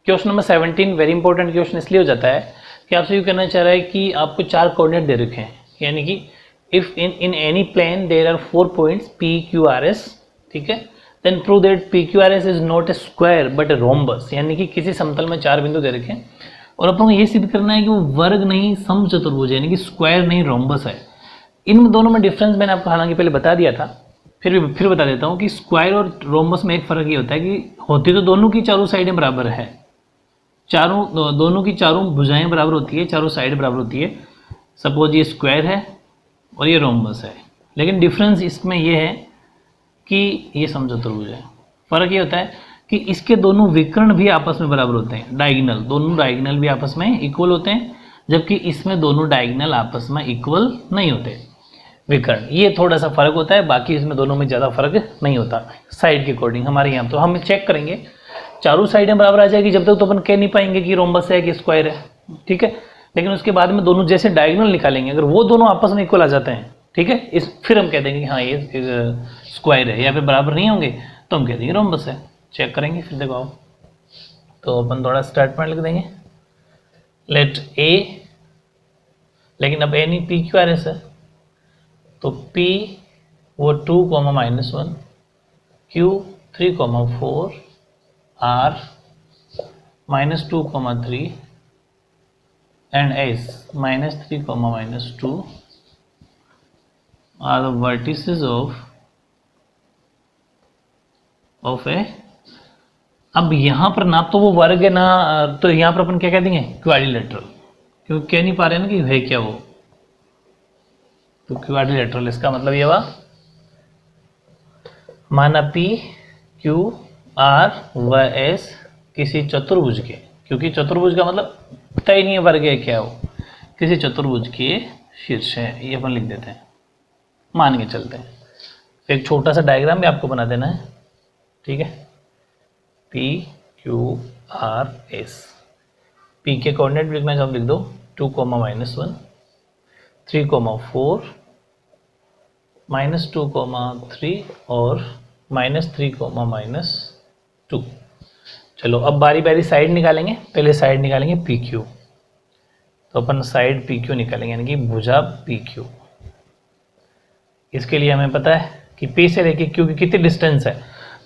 Question number 17 very important question इसलिए हो जाता है कि आपसे ये कहना चाह रहा है कि आपको 4 कोऑर्डिनेट दे रखे हैं, यानी कि if in any plane there are 4 points P Q R S, ठीक है, then prove that P Q R S is not a square but a rhombus, यानी कि किसी समतल में 4 बिंदु दे रखे हैं और अपन को ये सिद्ध करना है कि वो वर्ग नहीं समचतुर्भुज है, यानी कि स्क्वायर नहीं रोम्बस है। इन दोनों में डिफरेंस मैंने आपको हालांकि पहले बता दिया था, फिर बता देता हूँ कि स्क्वायर और रोम्बस में एक फ़र्क ये होता है कि होती तो दोनों की चारों साइडें बराबर है, दोनों की चारों भुजाएं बराबर होती है, चारों साइड बराबर होती है। सपोज ये स्क्वायर है और ये रोम्बस है, लेकिन डिफरेंस इसमें ये है कि ये समचतुर्भुज है। फ़र्क ये होता है कि इसके दोनों विकर्ण भी आपस में बराबर होते हैं, डायगोनल, दोनों डायगोनल भी आपस में इक्वल होते हैं, जबकि इसमें दोनों डायगोनल आपस में इक्वल नहीं होते विकर्ण। ये थोड़ा सा फर्क होता है, बाकी इसमें दोनों में ज़्यादा फर्क नहीं होता साइड के अकॉर्डिंग हमारे यहाँ। तो हम चेक करेंगे चारों साइडें बराबर आ जाएगी जब तक तो अपन कह नहीं पाएंगे कि रोम्बस है कि स्क्वायर है, ठीक है। लेकिन उसके बाद में दोनों जैसे डायगोनल निकालेंगे, अगर वो दोनों आपस में इक्वल आ जाते हैं, ठीक है, फिर हम कह देंगे कि हाँ ये स्क्वायर है, या फिर बराबर नहीं होंगे तो हम कह देंगे रोम्बस है। चेक करेंगे फिर, देखो आओ। तो अपन थोड़ा स्टार्ट पॉइंट लिख देंगे, लेट ए, लेकिन अब ए नहीं पी क्यू आर एस है, तो P वो 2, -1, Q 3, 4, R -2, 3 and S -3, -2 are the vertices of a। अब यहाँ पर ना तो वो वर्ग है ना, तो यहाँ पर अपन क्या कह देंगे क्वाड्रिलेटरल, क्योंकि कह नहीं पा रहे हैं ना कि है क्या वो, तो क्वाड्रिलेटरल इसका मतलब ये हुआ, माना P Q R व S किसी चतुर्भुज के, क्योंकि चतुर्भुज का मतलब पता ही नहीं है वर्ग है क्या वो, किसी चतुर्भुज के शीर्ष है, ये अपन लिख देते हैं, मान के चलते हैं। एक छोटा सा डायग्राम भी आपको बना देना है, ठीक है। P Q R S, P के कोऑर्डिनेट लिखना चाहो लिख दो 2, -1, 3, 4, -2, 3 और -3, -2। चलो अब बारी बारी साइड निकालेंगे, पहले साइड निकालेंगे पी क्यू, तो अपन साइड पी क्यू निकालेंगे, यानी कि भुजा पी क्यू। इसके लिए हमें पता है कि पी से लेके क्यू की कितनी डिस्टेंस है,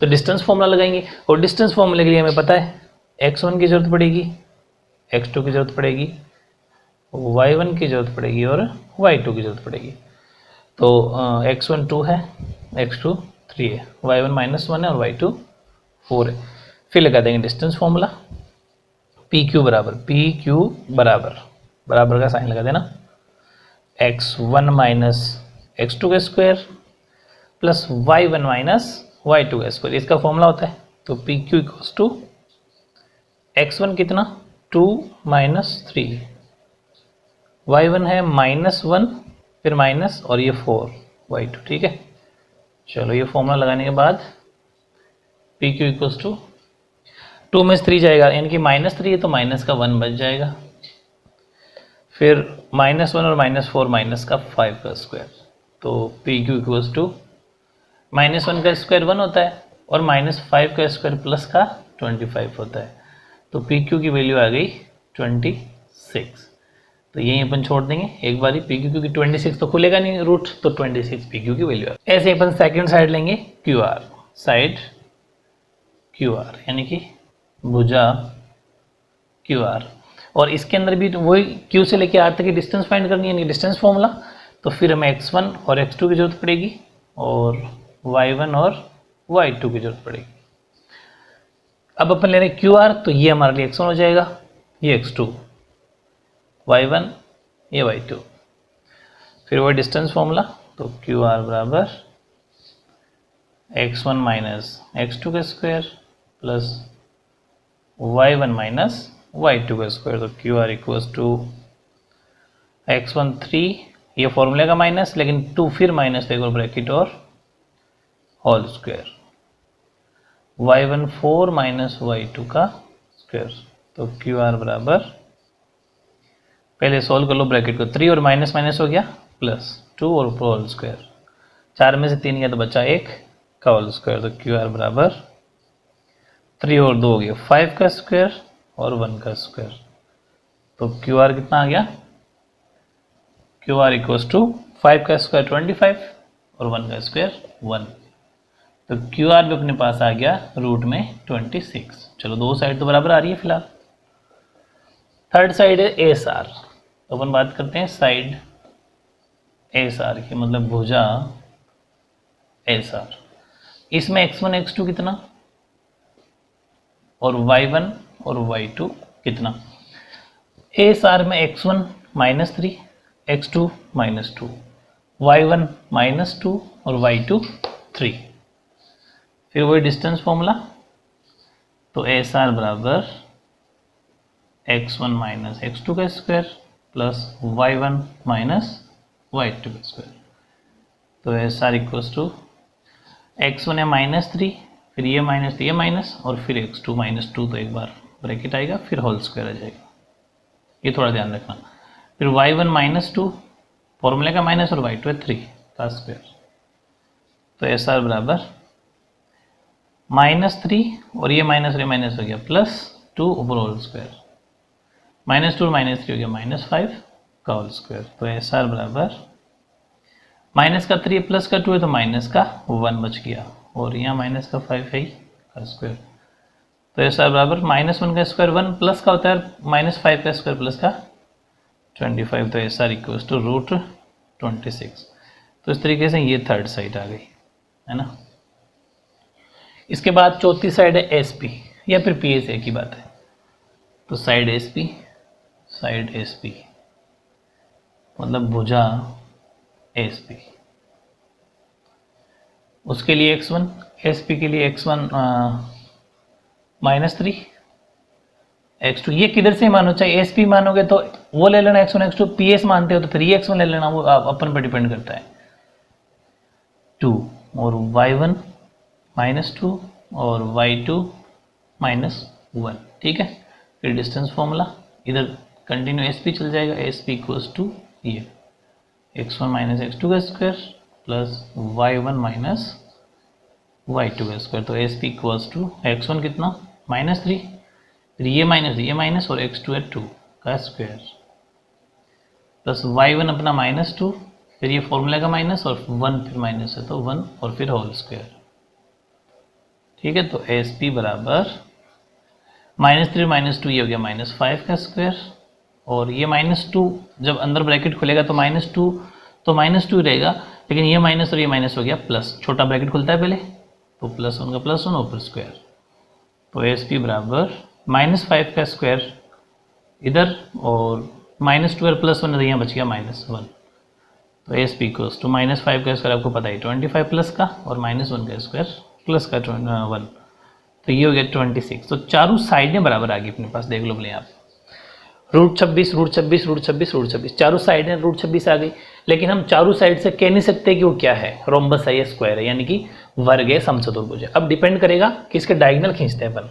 तो डिस्टेंस फॉर्मूला लगाएंगे, और डिस्टेंस फॉर्मूले के लिए हमें पता है x1 की जरूरत पड़ेगी, x2 की जरूरत पड़ेगी, y1 की जरूरत पड़ेगी और y2 की जरूरत पड़ेगी। तो x1 2 है, x2 3 है, y1 -1 है और y2 4 है। फिर लगा देंगे डिस्टेंस फॉर्मूला, पी क्यू बराबर का साइन लगा देना, x1 - x2 का स्क्वायर प्लस y1 - y2 का स्क्वायर, इसका फॉर्मूला होता है। तो P Q equals to x1 कितना 2 - 3, y1 है -1 फिर माइनस और ये 4 y2, ठीक है। चलो ये फॉर्मूला लगाने के बाद पी क्यू इक्वल्स टू 2 में 3 जाएगा, यानी कि -3 है तो माइनस का 1 बच जाएगा, फिर -1 और -4 माइनस का 5 का स्क्वायर, तो पी क्यू इक्वल्स टू -1 का स्क्वायर 1 होता है और -5 का स्क्वायर प्लस का 25 होता है, तो पी क्यू की वैल्यू आ गई 26। तो यही अपन छोड़ देंगे एक बारी, पी क्यू की 26 तो खुलेगा नहीं रूट, तो 26 पी क्यू की वैल्यू आ। ऐसे अपन सेकंड साइड लेंगे Q R, side Q R यानी कि भुजा क्यू आर, और इसके अंदर भी वही क्यू से लेके आर तक की डिस्टेंस फाइंड करनी है, यानी डिस्टेंस फॉर्मूला। तो फिर हमें x1 और x2 की जरूरत पड़ेगी और y1 और y2 की जरूरत पड़ेगी। अब अपन ले रहे हैं क्यू आर, तो ये हमारे लिए x1 हो जाएगा, ये x2, y1 ये y2, फिर वही डिस्टेंस फॉर्मूला, तो क्यू आर बराबर x1 माइनस x2 का square plus y1 minus y2 का स्क्वायर, तो Q R equals to x1 3, ये फॉर्मूले का माइनस, लेकिन 2 फिर माइनस एक और ब्रैकेट और whole square, y1 4 minus y2 का स्क्वायर, तो क्यू आर बराबर, पहले सोल्व कर लो ब्रैकेट को, 3 और माइनस माइनस हो गया प्लस 2 और होल स्क्वायर, 4 में से 3 गया तो बचा 1 का होल स्क्वायर, तो क्यू आर बराबर 3 और 2 हो गया 5 का स्क्वायर और 1 का स्क्वायर। तो क्यू आर कितना आ गया, क्यू आर इक्वल्स टू 5 का स्क्वायर 25 और 1 का स्क्वायर 1। तो क्यू आर भी अपने पास आ गया रूट में 26। चलो दो साइड तो बराबर आ रही है फिलहाल। थर्ड साइड है एस आर। तो अपन बात करते हैं साइड एस आर की, मतलब भुजा एस आर। इसमें x1 x2 कितना और y1 और y2 कितना। एस आर में x1 -3, x2 -2, y1 -2 और y2 3। फिर वही डिस्टेंस फॉर्मूला, तो एस आर बराबर x1 माइनस x2 का square plus y1 minus y2 का स्क्वायर। तो S R equals to x1 है -3, फिर ये माइनस और फिर x2 -2, तो एक बार ब्रैकेट आएगा फिर होल स्क्वायर आ जाएगा, ये थोड़ा ध्यान रखना। फिर y1 -2 फॉर्मूले का माइनस और y2 है 3 का स्क्वायर। तो एस आर बराबर -3 और ये माइनस हो गया +2 ऊपर होल स्क्वायर, -2 और -3 हो गया -5 का होल स्क्वायर। तो एस आर बराबर माइनस का 3 प्लस का 2 है तो माइनस का 1 बच गया, और यहाँ माइनस का 5 है का स्क्वायर। तो एस आर बराबर -1 का स्क्वायर 1 प्लस का होता है, -5 का स्क्वायर प्लस का 25। तो एस आर इक्वल्स टू √26। तो इस तरीके से ये थर्ड साइड आ गई, है ना। इसके बाद चौथी साइड है एस पी या फिर पी एस, एक ही बात है। तो साइड एस पी मतलब भुजा एस पी, उसके लिए x1, एस पी के लिए x1 -3, x2 ये किधर से मानो, चाहे एस पी मानोगे तो वो ले लेना x1 x2, पी एस मानते हो तो फिर ये x1 ले लेना, वो अपन पर डिपेंड करता है। 2 और y1 -2 और y2 -1, ठीक है। फिर डिस्टेंस फॉर्मूला, इधर कंटिन्यू एस पी चल जाएगा, एस पी इक्वल्स टू ये x1 माइनस x2 का square plus y1 minus y2 का स्क्वायर। तो S P equals to x1 कितना -3, फिर ये माइनस और x2 है 2 का स्क्वायर प्लस y1 अपना -2, फिर ये फॉर्मूला का माइनस और 1 फिर माइनस है तो 1 और फिर होल स्क्वायर, ठीक है। तो एस पी बराबर -3 -2 ये हो गया -5 का स्क्वायर, और ये -2 जब अंदर ब्रैकेट खुलेगा तो -2 तो -2 रहेगा, लेकिन ये माइनस और ये माइनस हो गया प्लस, छोटा ब्रैकेट खुलता है पहले तो +1 का +1 ऊपर स्क्वायर। तो एस पी बराबर -5 का स्क्वायर इधर और -2 और +1 यहाँ बच गया -1। तो एस पी इक्वल्स टू -5 का स्क्वायर आपको पता है 25 प्लस का और -1 का स्क्वायर प्लस का 1, तो ये हो गया 26। तो चारों साइडें बराबर आ गई अपने पास, देख लो भले आप √26 चारों साइडें √26 आ गई। लेकिन हम चारों साइड से कह नहीं सकते कि वो क्या है, रोम्बस है या स्क्वायर है, यानी कि वर्ग है, समचतुर्भुज है। अब डिपेंड करेगा कि इसके डायगोनल खींचते हैं अपन,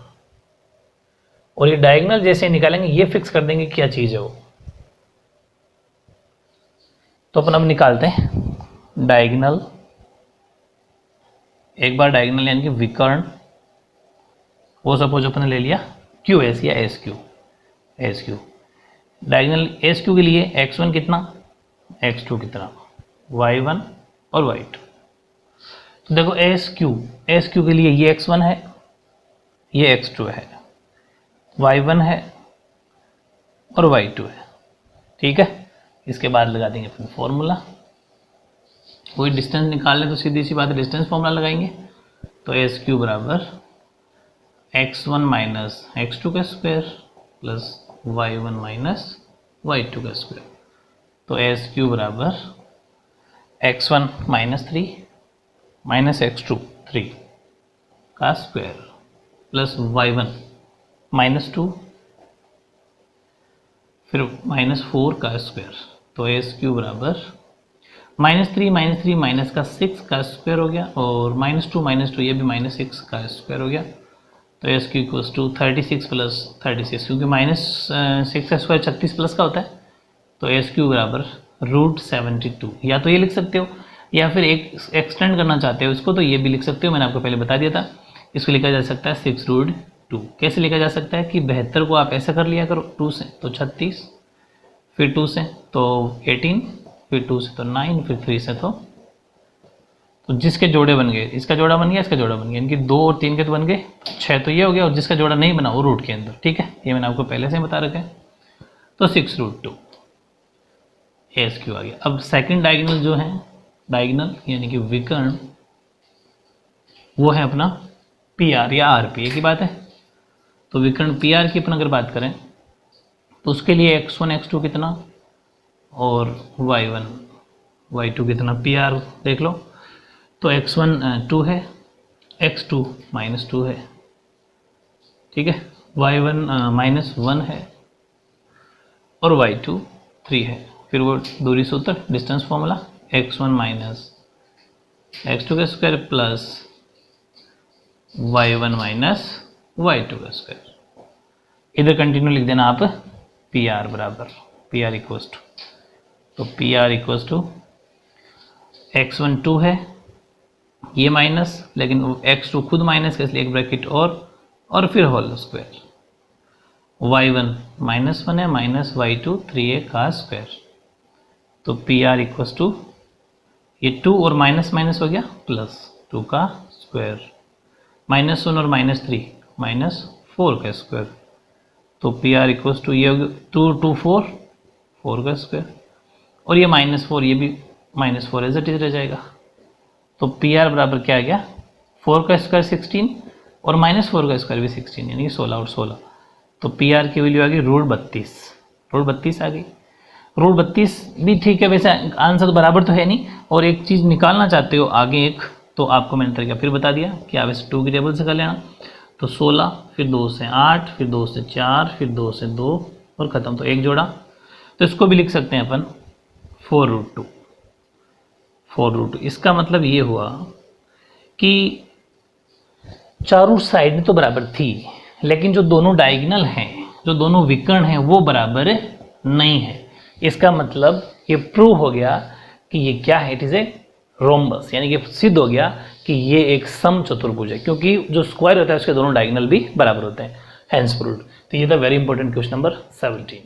और ये डायगोनल जैसे निकालेंगे ये फिक्स कर देंगे क्या चीज है वो। तो अपन अब निकालते हैं डायगोनल। एक बार डायगोनल यानी कि विकर्ण, वो सपोज अपन ने ले लिया क्यू एस या S Q. Diagonal S Q के लिए x1 कितना, x2 कितना, y1 और y2। तो देखो एस क्यू के लिए ये x1 है, ये x2 है, y1 है और y2 है, ठीक है। इसके बाद लगा देंगे फिर फॉर्मूला, कोई डिस्टेंस निकालने तो सीधी सी बात है डिस्टेंस फॉर्मूला लगाएंगे। तो एस क्यू बराबर x1 माइनस x2 का square plus y1 minus y2 का स्क्वायर। तो एस क्यू बराबर x1 -3 माइनस x2 3 का स्क्वायर प्लस y1 -2 फिर -4 का स्क्वायर। तो एस क्यू बराबर -3 माइनस का 6 का स्क्वायर हो गया, और -2 ये भी -6 का स्क्वायर हो गया। तो S Q equals to 36 plus 36, क्योंकि -6 का स्क्वायर 36 प्लस का होता है। तो एस क्यू बराबर √72, या तो ये लिख सकते हो या फिर एक एक्सटेंड करना चाहते हो इसको तो ये भी लिख सकते हो, मैंने आपको पहले बता दिया था। इसको लिखा जा सकता है 6√2, 2। कैसे लिखा जा सकता है कि 72 को आप ऐसा कर लिया करो 2 से तो 36, फिर 2 से तो 18, फिर 2 से तो 9, फिर 3 से तो जिसके जोड़े बन गए, इसका जोड़ा बन गया, इसका जोड़ा बन गया, इनकी 2 और 3 के तो बन गए 6, तो ये हो गया। और जिसका जोड़ा नहीं बना वो रूट के अंदर, ठीक है, ये मैंने आपको पहले से बता रखा है। तो 6√2 ASQ आ गया। अब सेकंड डायगोनल जो है, डायगोनल यानी कि विकर्ण, वो है अपना PR या RP की बात है। तो विकर्ण PR की अपन अगर बात करें तो उसके लिए x1 x2 कितना और y1 y2 कितना, PR देख लो। तो x1 2 है, x2 -2 है, ठीक है, y1 -1 है और y2 3 है। फिर वो दूरी सूत्र, डिस्टेंस फॉर्मूला, x1 - x2 का स्क्वायर प्लस y1 - y2 का स्क्वायर। इधर कंटिन्यू लिख देना आप PR बराबर, PR इक्वल्स टू, तो PR इक्वल्स टू x1 2 है, ये माइनस, लेकिन x2 खुद माइनस का, इसलिए एक ब्रैकेट और फिर होल स्क्वायर, y1 -1 है माइनस y2 3a का स्क्वायर। तो PR इक्वल्स टू ये 2 और माइनस माइनस हो गया प्लस 2 का स्क्वायर, -1 और -3 -4 का स्क्वायर। तो PR इक्वल्स टू ये 2 2 4 का स्क्वायर, और ये -4, ये भी -4 एज इट इज रह जाएगा। तो PR बराबर क्या आ गया, 4 का स्क्वायर 16 और -4 का स्क्वायर भी 16, यानी 16 और 16। तो PR की वैल्यू आ गई √32, √32 आ गई। √32 भी ठीक है, वैसे आंसर तो बराबर तो है नहीं, और एक चीज़ निकालना चाहते हो आगे एक, तो आपको मैंने तरीका फिर बता दिया कि आप इस 2 की टेबल से कर लेना। तो 16, फिर 2 से 8, फिर 2 से 4, फिर 2 से 2 और ख़त्म, तो एक जोड़ा। तो इसको भी लिख सकते हैं अपन 4√2, 4√2। इसका मतलब ये हुआ कि चारों साइड तो बराबर थी, लेकिन जो दोनों डायगोनल हैं, जो दोनों विकर्ण हैं, वो बराबर नहीं है। इसका मतलब ये प्रूव हो गया कि ये क्या है, इट इज़ ए रोम्बस, यानी कि सिद्ध हो गया कि ये एक समचतुर्भुज है, क्योंकि जो स्क्वायर होता है उसके दोनों डायगोनल भी बराबर होते हैं, हेंस प्रूव्ड। तो ये था वेरी इंपॉर्टेंट क्वेश्चन नंबर 17।